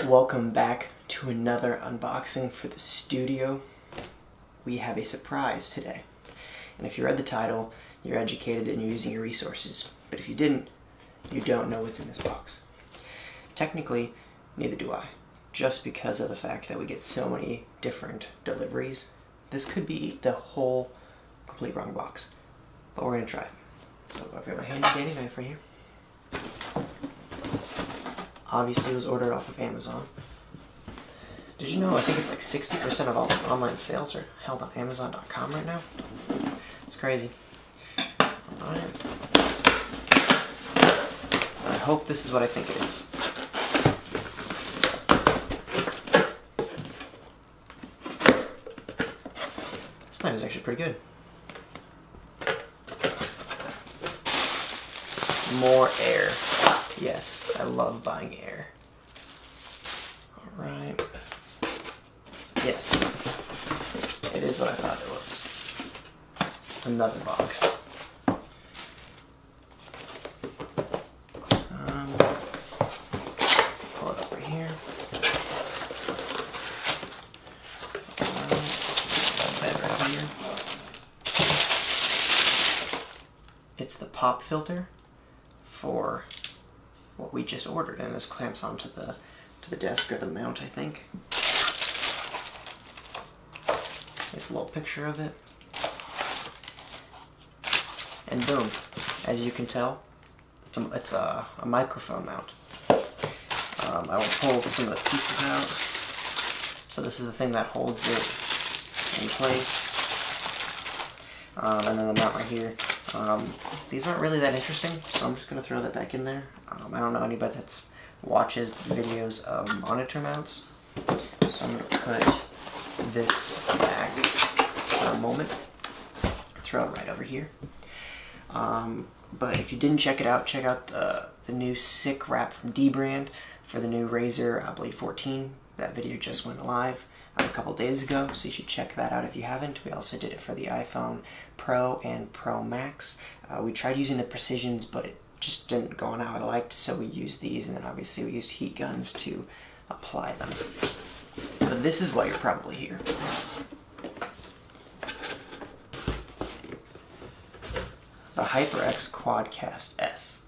Welcome back to another unboxing for the studio. We have a surprise today. And if you read the title, you're educated and you're using your resources. But if you didn't, you don't know what's in this box. Technically, neither do I. Just because of the fact that we get so many different deliveries, this could be the whole complete wrong box. But we're going to try it. So I've got my handy dandy knife right here. Obviously it was ordered off of Amazon. Did you know I think it's like 60% of all online sales are held on Amazon.com right now? It's crazy. Alright. I hope this is what I think it is. This knife is actually pretty good. More air. Yes, I love buying air. Alright. Yes. It is what I thought it was. Another box. Pull it over here. Better over here. It's the pop filter for what we just ordered, and this clamps onto the desk or the mount, I think. There's a little picture of it. And boom, as you can tell, it's a microphone mount. I will pull some of the pieces out. So this is the thing that holds it in place. And then the mount right here. These aren't really that interesting, so I'm just going to throw that back in there. I don't know anybody that watches videos of monitor mounts, so I'm going to put this back for a moment. Throw it right over here. But if you didn't check it out, check out the new sick wrap from D-Brand for the new Razer Blade 14. That video just went live a couple days ago, so you should check that out if you haven't. We also did it for the iPhone Pro and Pro Max. We tried using the Precisions, but it just didn't go on how I liked, so we used these, and then obviously we used heat guns to apply them. So this is why you're probably here. The Hyperx QuadCast S.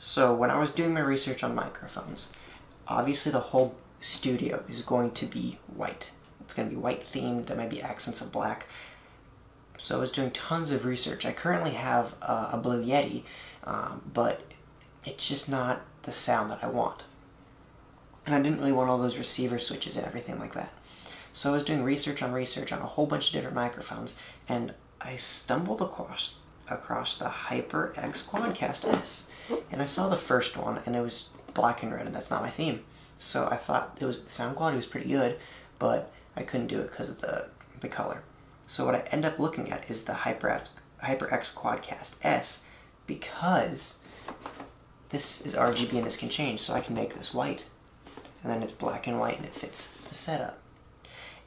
So when I was doing my research on microphones, obviously the whole studio is going to be white. It's going to be white themed. There might be accents of black. So I was doing tons of research. I currently have a Blue Yeti, but it's just not the sound that I want. And I didn't really want all those receiver switches and everything like that. So I was doing research on a whole bunch of different microphones, and I stumbled across the Hyperx QuadCast S. And I saw the first one, and it was black and red, and that's not my theme. So I thought the sound quality was pretty good, but I couldn't do it because of the color. So what I end up looking at is the Hyperx QuadCast S, because this is RGB and this can change, so I can make this white. And then it's black and white and it fits the setup.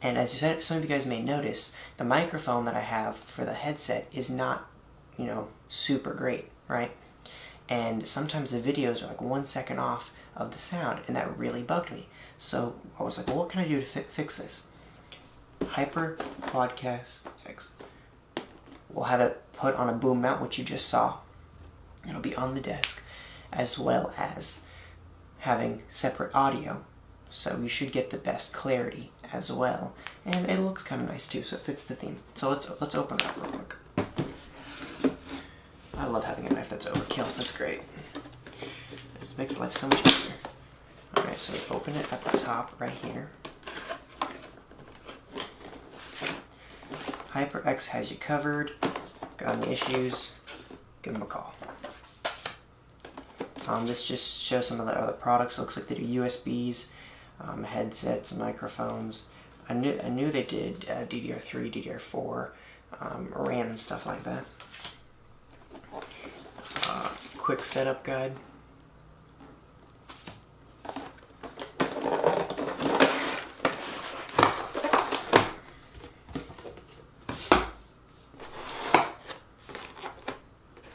And as some of you guys may notice, the microphone that I have for the headset is not, super great, right? And sometimes the videos are like 1 second off of the sound, and that really bugged me. So I was like, well, what can I do to fix this? Hyper QuadCast X. We'll have it put on a boom mount, which you just saw. It'll be on the desk, as well as having separate audio. So you should get the best clarity as well. And it looks kind of nice too, so it fits the theme. So let's open it up real quick. I love having a knife that's overkill. That's great. This makes life so much easier. Alright, so we open it at the top right here. Hyperx has you covered. Got any issues? Give them a call. This just shows some of the other products. It looks like they do USBs, headsets, microphones. I knew they did DDR3, DDR4, RAM and stuff like that. Quick setup guide.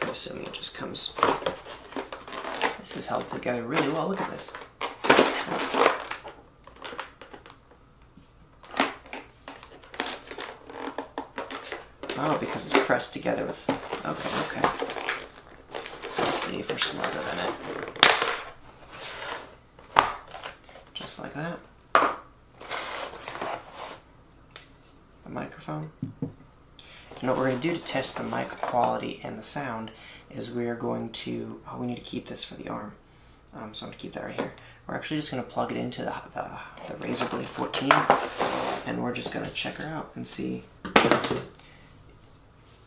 I'm assuming it just comes. This is held together really well. Look at this. Oh, because it's pressed together with... Okay. Let's see if we're smarter than it. Just like that. The microphone. And what we're going to do to test the mic quality and the sound is we are going to... Oh, we need to keep this for the arm. So I'm going to keep that right here. We're actually just going to plug it into the Razer Blade 14, and we're just going to check her out and see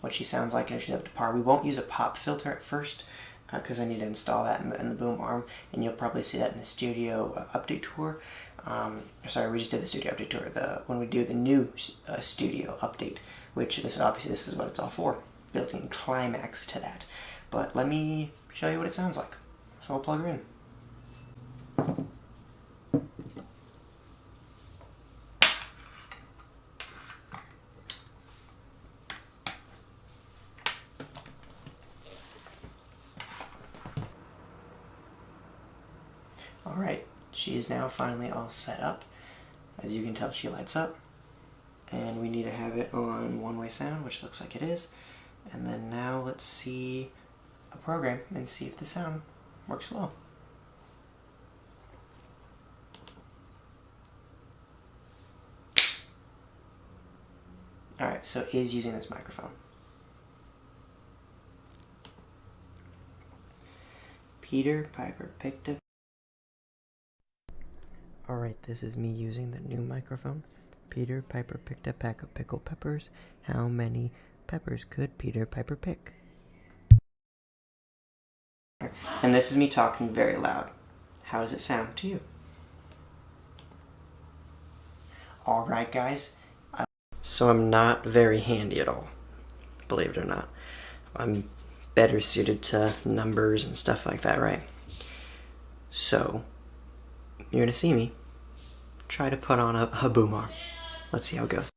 what she sounds like and if she's up to par. We won't use a pop filter at first because I need to install that in the boom arm, and you'll probably see that in the studio update tour. Sorry, we just did the studio update tour. When we do the new studio update, which is obviously this is what it's all for, built-in climax to that. But let me show you what it sounds like. So I'll plug her in. Alright, she is now finally all set up. As you can tell, she lights up. And we need to have it on one-way sound, which looks like it is. And then now let's see a program and see if the sound works well. Alright, so it is using this microphone. Peter Piper picked up. Alright, this is me using the new microphone. Peter Piper picked a pack of pickled peppers. How many peppers could Peter Piper pick? And this is me talking very loud. How does it sound to you? Alright guys, so I'm not very handy at all, believe it or not. I'm better suited to numbers and stuff like that, right? So, you're gonna see me try to put on a boom arm. Let's see how it goes.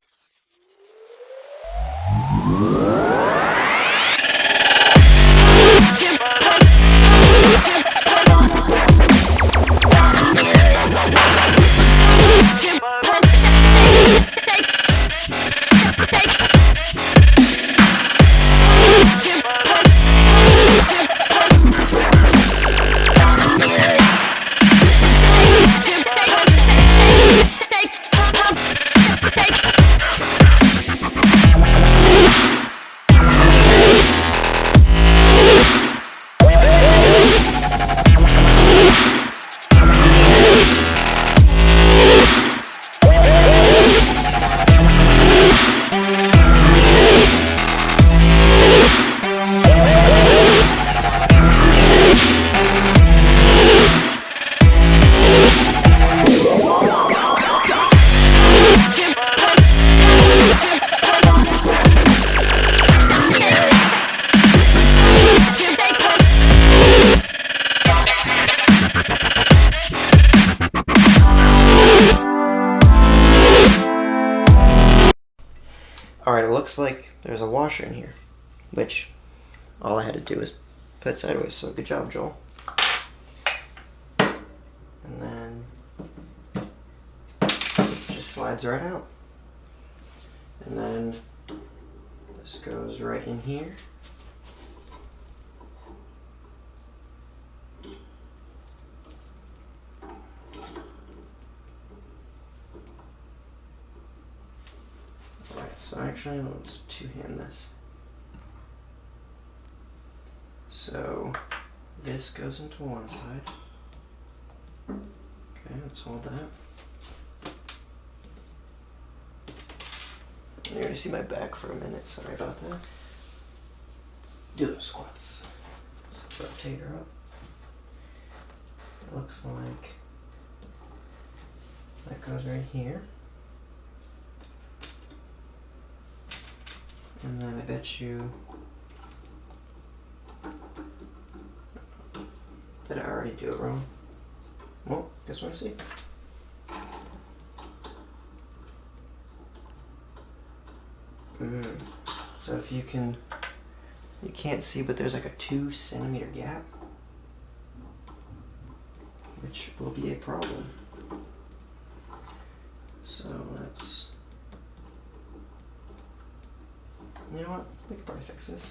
Alright, it looks like there's a washer in here, which all I had to do was put it sideways, so good job, Joel. And then it just slides right out. And then this goes right in here. So actually, let's two-hand this. So this goes into one side. Okay, let's hold that. You're gonna see my back for a minute, sorry about that. Do those squats. Let's rotate her up. It looks like that goes right here. And then I bet you... Did I already do it wrong? Well, guess what I see. So if you can't see, but there's like a 2 centimeter gap, which will be a problem. So let's You know what? We can probably fix this.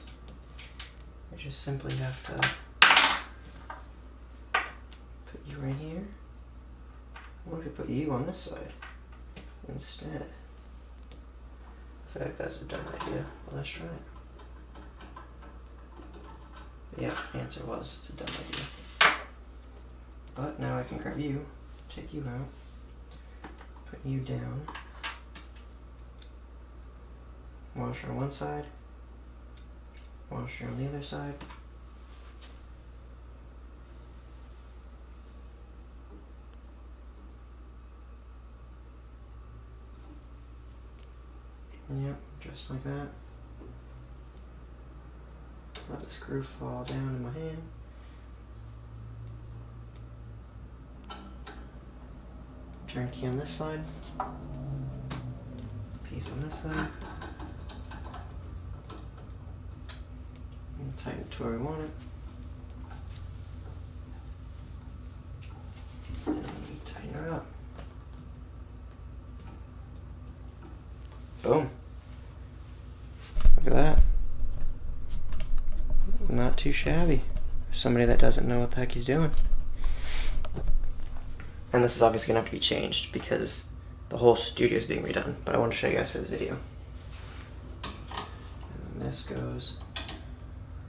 I just simply have to put you right here. What if I put you on this side instead? I feel like that's a dumb idea. Well, let's try it. Yeah, the answer was it's a dumb idea. But now I can grab you, take you out, put you down, washer on one side, washer on the other side. Yep, just like that. Let the screw fall down in my hand. Turn key on this side. Piece on this side. And tighten it to where we want it. And we tighten her up. Boom. Look at that. Not too shabby. Somebody that doesn't know what the heck he's doing. And this is obviously going to have to be changed because the whole studio is being redone. But I want to show you guys for this video. And then this goes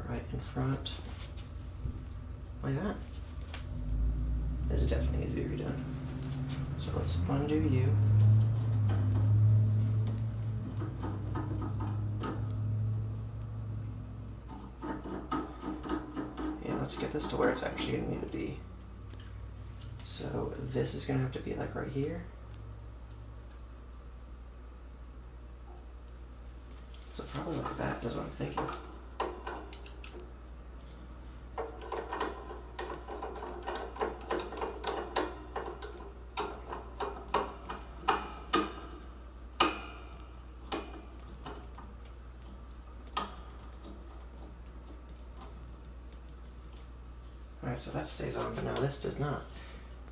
right in front. Like that. This definitely needs to be redone. So let's undo you. Let's get this to where it's actually going to need to be. So this is going to have to be like right here. So probably like that is what I'm thinking. Alright, so that stays on, but now this does not.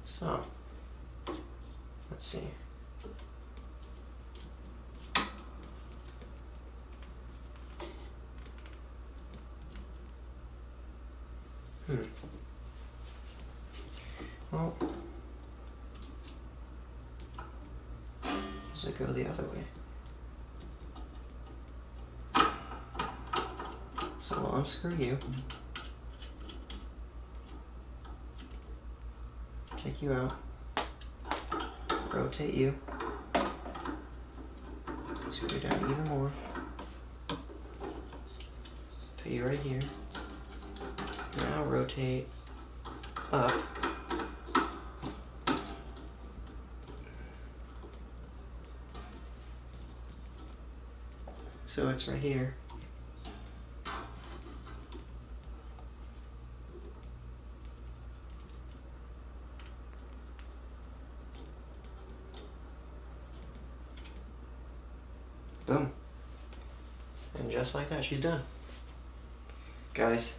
So, let's see. Well, does it go the other way? So we'll unscrew you. Take you out, rotate you, screw down even more, put you right here, now rotate up, so it's right here. Boom. And just like that, she's done. Guys,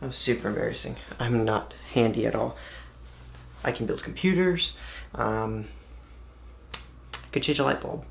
that was super embarrassing. I'm not handy at all. I can build computers. I could change a light bulb.